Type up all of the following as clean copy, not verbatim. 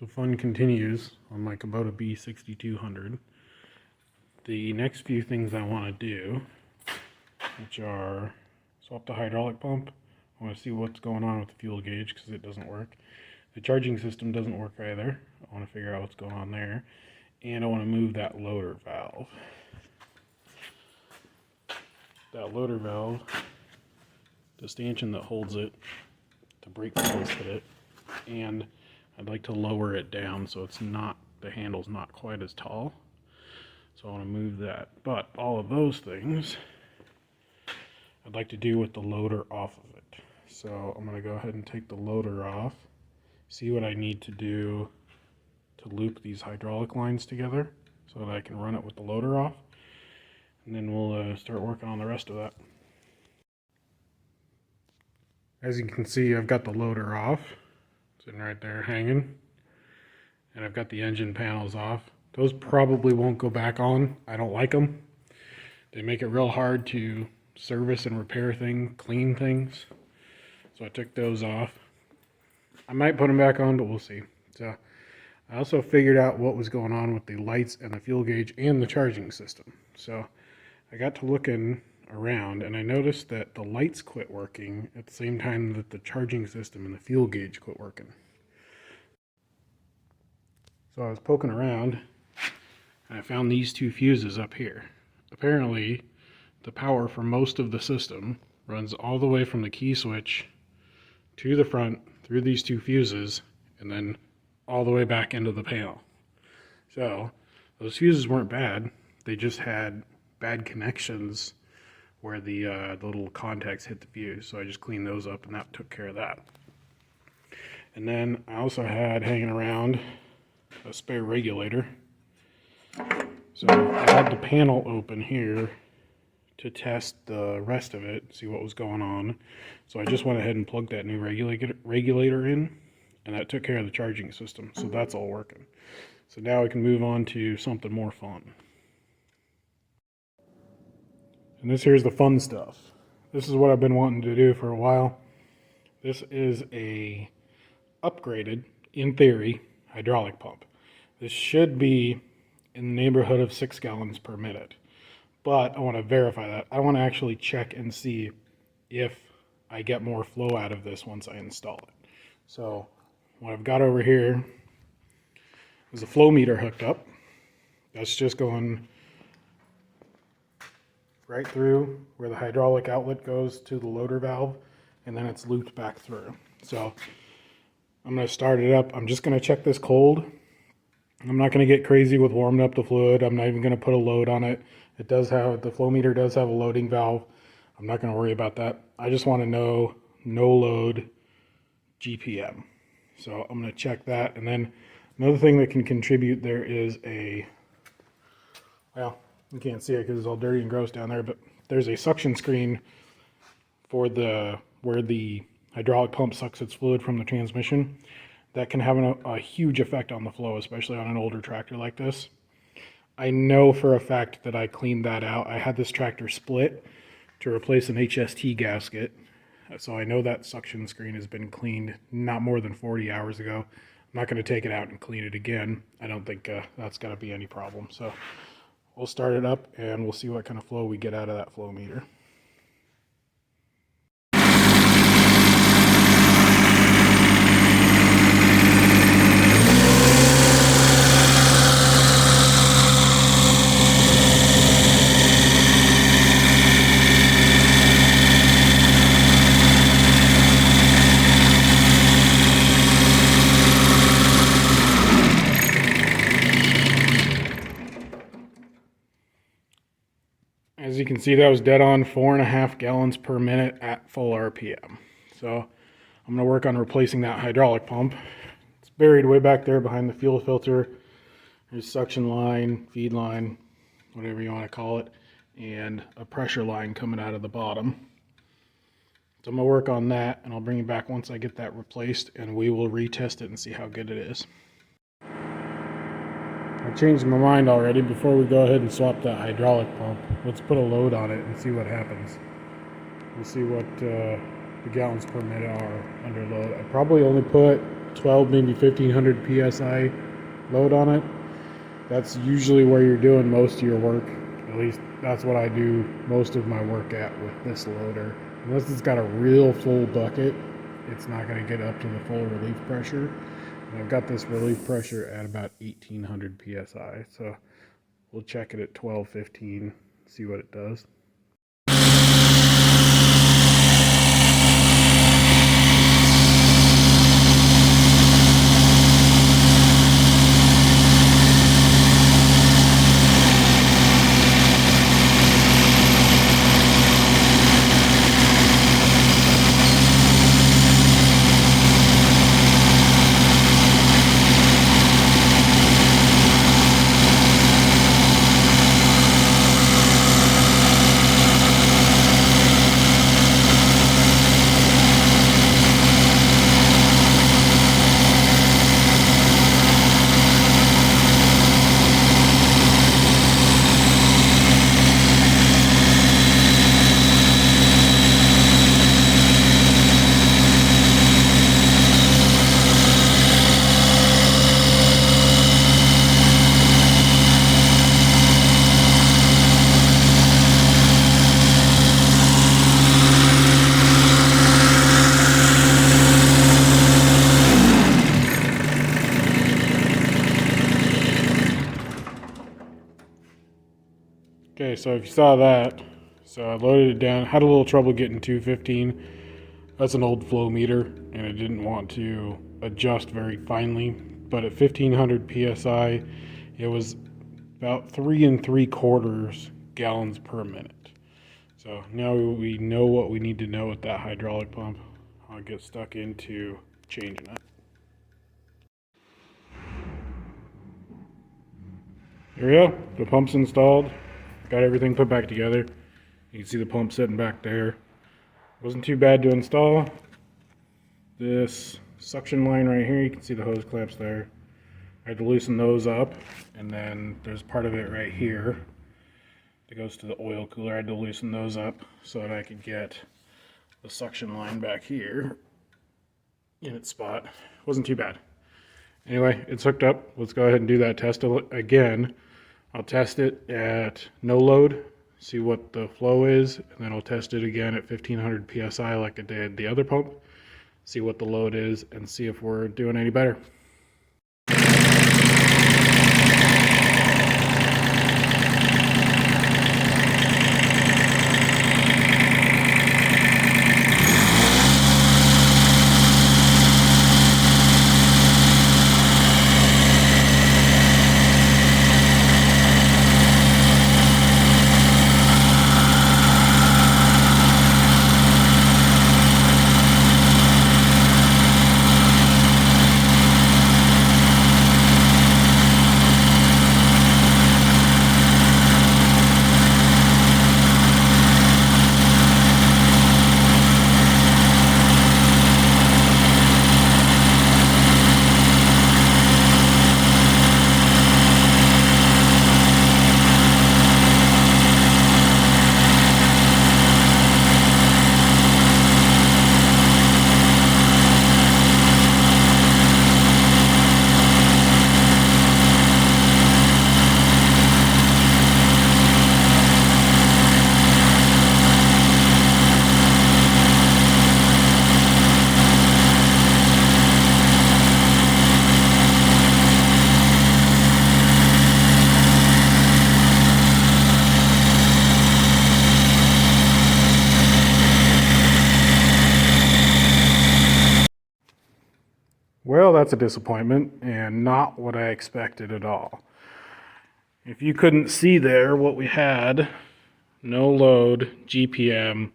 The fun continues on my Kubota B6200. The next few things I want to do, which are swap the hydraulic pump. I want to see what's going on with the fuel gauge because it doesn't work. The charging system doesn't work either. I want to figure out what's going on there. And I want to move that loader valve. That loader valve, the stanchion that holds it, the brake pedals hit it, and I'd like to lower it down so it's not, the handle's not quite as tall. So I want to move that. But all of those things I'd like to do with the loader off of it. So I'm going to go ahead and take the loader off, see what I need to do to loop these hydraulic lines together so that I can run it with the loader off. And then we'll start working on the rest of that. As you can see, I've got the loader off, sitting right there hanging, and I've got the engine panels off. Those probably won't go back on. I don't like them. They make it real hard to service and repair things, clean things. So I took those off. I might put them back on, but we'll see. So I also figured out what was going on with the lights and the fuel gauge and the charging system. So I got to looking around and I noticed that the lights quit working at the same time that the charging system and the fuel gauge quit working. So I was poking around and I found these two fuses up here. Apparently the power for most of the system runs all the way from the key switch to the front through these two fuses and then all the way back into the panel. So those fuses weren't bad, they just had bad connections where the little contacts hit the fuse. So I just cleaned those up and that took care of that. And then I also had hanging around a spare regulator. So I had the panel open here to test the rest of it, see what was going on. So I just went ahead and plugged that new regulator in, and that took care of the charging system. So that's all working. So now we can move on to something more fun. And this here's the fun stuff. This is what I've been wanting to do for a while. This is a upgraded, in theory, hydraulic pump. This should be in the neighborhood of 6 gallons per minute. But I want to verify that. I want to actually check and see if I get more flow out of this once I install it. So what I've got over here is a flow meter hooked up. That's just going right through where the hydraulic outlet goes to the loader valve, and then it's looped back through. So I'm going to start it up. I'm just going to check this cold. I'm not going to get crazy with warming up the fluid. I'm not even going to put a load on it. It does have, the flow meter does have a loading valve. I'm not going to worry about that. I just want to know no load GPM. So I'm going to check that. And then another thing that can contribute there is a, well, you can't see it because it's all dirty and gross down there, but there's a suction screen for where the hydraulic pump sucks its fluid from the transmission. That can have a huge effect on the flow, especially on an older tractor like this. I know for a fact that I cleaned that out. I had this tractor split to replace an HST gasket, so I know that suction screen has been cleaned not more than 40 hours ago. I'm not going to take it out and clean it again. I don't think that's going to be any problem. So we'll start it up and we'll see what kind of flow we get out of that flow meter. As you can see, that was dead on 4.5 gallons per minute at full RPM. So I'm going to work on replacing that hydraulic pump. It's buried way back there behind the fuel filter. There's suction line, feed line, whatever you want to call it, and a pressure line coming out of the bottom. So I'm going to work on that, and I'll bring you back once I get that replaced, and we will retest it and see how good it is. I changed my mind already. Before we go ahead and swap that hydraulic pump, let's put a load on it and see what happens. We'll see what the gallons per minute are under load. I probably only put 12, maybe 1500 psi load on it, that's usually where you're doing most of your work. At least that's what I do most of my work at with this loader. Unless it's got a real full bucket, it's not going to get up to the full relief pressure. And I've got this relief pressure at about 1800 psi, so we'll check it at 12, 15, see what it does. Okay, so if you saw that, so I loaded it down, had a little trouble getting 215. That's an old flow meter, and it didn't want to adjust very finely. But at 1500 psi, it was about 3 3/4 gallons per minute. So now we know what we need to know with that hydraulic pump. I'll get stuck into changing it. There we go, the pump's installed. Got everything put back together. You can see the pump sitting back there. Wasn't too bad to install. This suction line right here, you can see the hose clamps there. I had to loosen those up, and then there's part of it right here that goes to the oil cooler. I had to loosen those up so that I could get the suction line back here in its spot. Wasn't too bad. Anyway, it's hooked up. Let's go ahead and do that test again. I'll test it at no load, see what the flow is, and then I'll test it again at 1500 psi like I did the other pump, see what the load is, and see if we're doing any better. Well, that's a disappointment and not what I expected at all. If you couldn't see there, what we had, no load, GPM,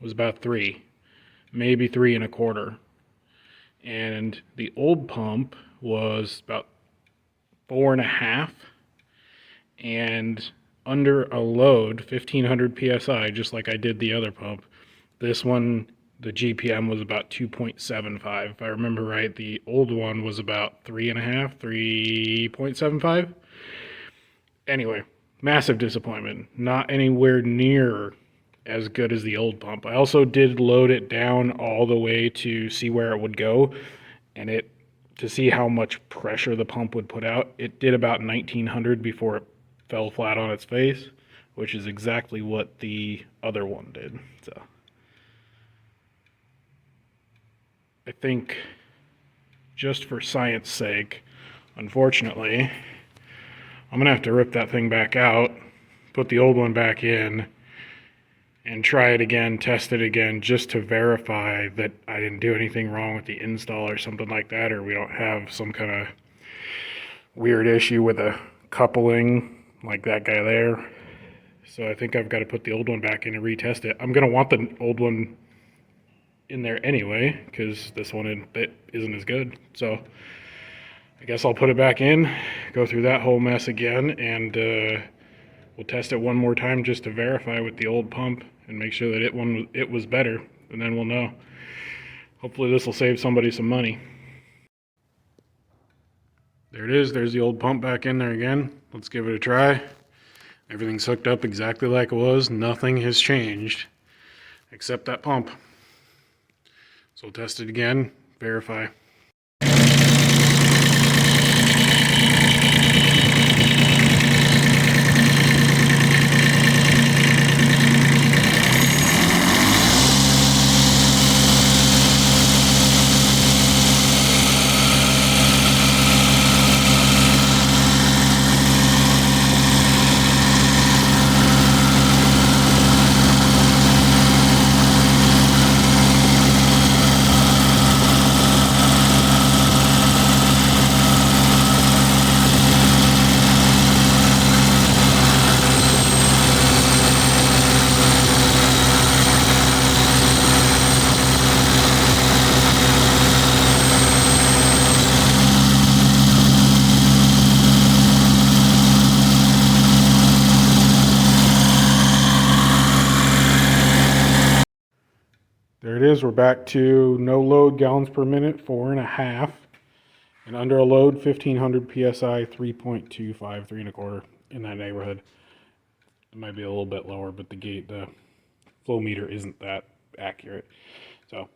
was about 3, maybe 3 1/4. And the old pump was about 4 1/2, and under a load, 1500 psi, just like I did the other pump. This one, the GPM was about 2.75. If I remember right, the old one was about 3 1/2, 3.75. Anyway, massive disappointment. Not anywhere near as good as the old pump. I also did load it down all the way to see where it would go, and it to see how much pressure the pump would put out. It did about 1900 before it fell flat on its face, which is exactly what the other one did. So I think, just for science sake, unfortunately, I'm gonna have to rip that thing back out, put the old one back in, and try it again, test it again, just to verify that I didn't do anything wrong with the install or something like that, or we don't have some kind of weird issue with a coupling like that guy there. So I think I've got to put the old one back in and retest it. I'm gonna want the old one in there anyway, because this one isn't as good. So I guess I'll put it back in, go through that whole mess again, and we'll test it one more time just to verify with the old pump and make sure that it was better, and then we'll know. Hopefully this will save somebody some money. There it is. There's the old pump back in there again. Let's give it a try. Everything's hooked up exactly like it was. Nothing has changed except that pump. So we'll test it again, verify. There it is. We're back to no load gallons per minute, 4.5, and under a load, 1500 psi, 3.25, 3.25, in that neighborhood. It might be a little bit lower, but the flow meter isn't that accurate. So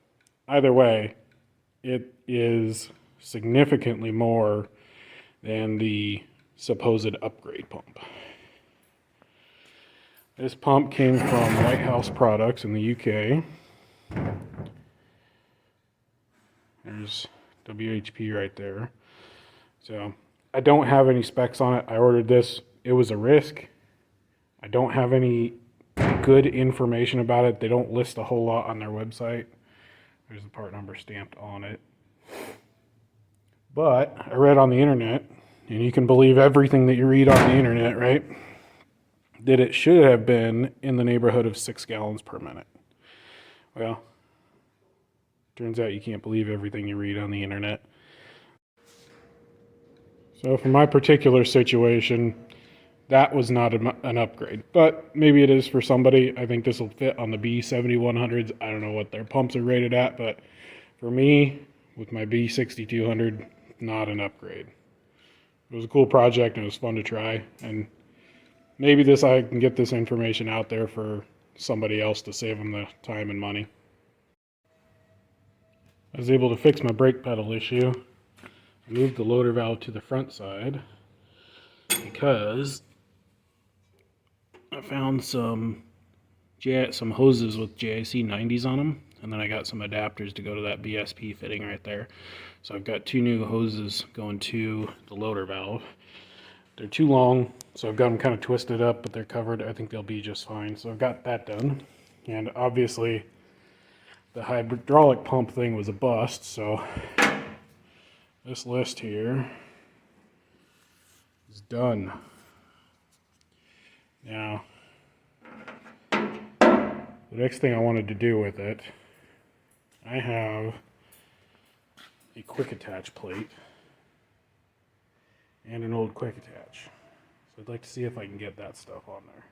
either way, it is significantly more than the supposed upgrade pump. This pump came from White House Products in the UK. There's WHP right there. So I don't have any specs on it. I ordered this. It was a risk. I don't have any good information about it. They don't list a whole lot on their website. There's the part number stamped on it. But I read on the internet, and you can believe everything that you read on the internet, right? That it should have been in the neighborhood of 6 gallons per minute. Well, turns out you can't believe everything you read on the internet. So for my particular situation, that was not an upgrade, but maybe it is for somebody. I think this will fit on the B7100s. I don't know what their pumps are rated at, but for me, with my B6200, not an upgrade. It was a cool project and it was fun to try, and maybe I can get this information out there for somebody else to save them the time and money. I was able to fix my brake pedal issue. I moved the loader valve to the front side because I found some hoses with JIC 90s on them, and then I got some adapters to go to that BSP fitting right there. So I've got 2 new hoses going to the loader valve. They're too long, so I've got them kind of twisted up, but they're covered. I think they'll be just fine. So I've got that done. And obviously the hydraulic pump thing was a bust, so this list here is done. Now, the next thing I wanted to do with it, I have a quick attach plate and an old quick attach. So I'd like to see if I can get that stuff on there.